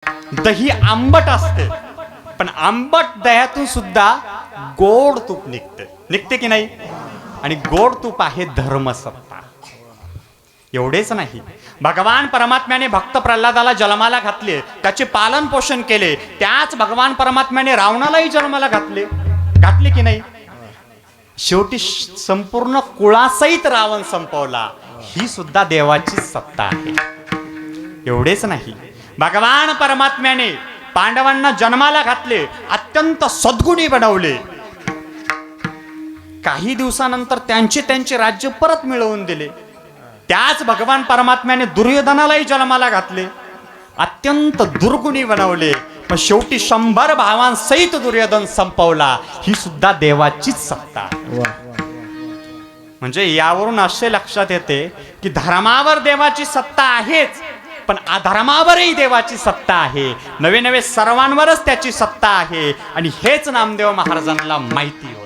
दही आंबट असते, पण आंबट दह्यातून सुद्धा गोड तूप निघते की नाही? आणि गोड तूप आहे धर्मसत्ता. एवढेच नाही, भगवान परमात्म्याने भक्त प्रल्हादाला जन्माला घातले, त्याचे पालन पोषण केले. त्याच भगवान परमात्म्याने रावणालाही जन्माला घातले की नाही? शेवटी संपूर्ण कुळासहित रावण संपवला. ही सुद्धा देवाची सत्ता आहे. एवढेच नाही, भगवान परमात्म्याने पांडवांना जन्माला घातले, अत्यंत सद्गुणी बनवले. काही दिवसानंतर त्यांचे राज्य परत मिळवून दिले. त्याच भगवान परमात्म्याने दुर्योधनालाही जन्माला घातले, अत्यंत दुर्गुणी बनवले. पण शेवटी 100 भावांसहित दुर्योधन संपवला. ही सुद्धा देवाचीच सत्ता. म्हणजे यावरून असे लक्षात येते की धर्मावर देवाची सत्ता आहेच, पण अधर्मावरही देवाची सत्ता आहे. नवे नवे सर्वांवरच त्याची सत्ता आहे. आणि हेच नामदेव महाराजांना माहिती होते.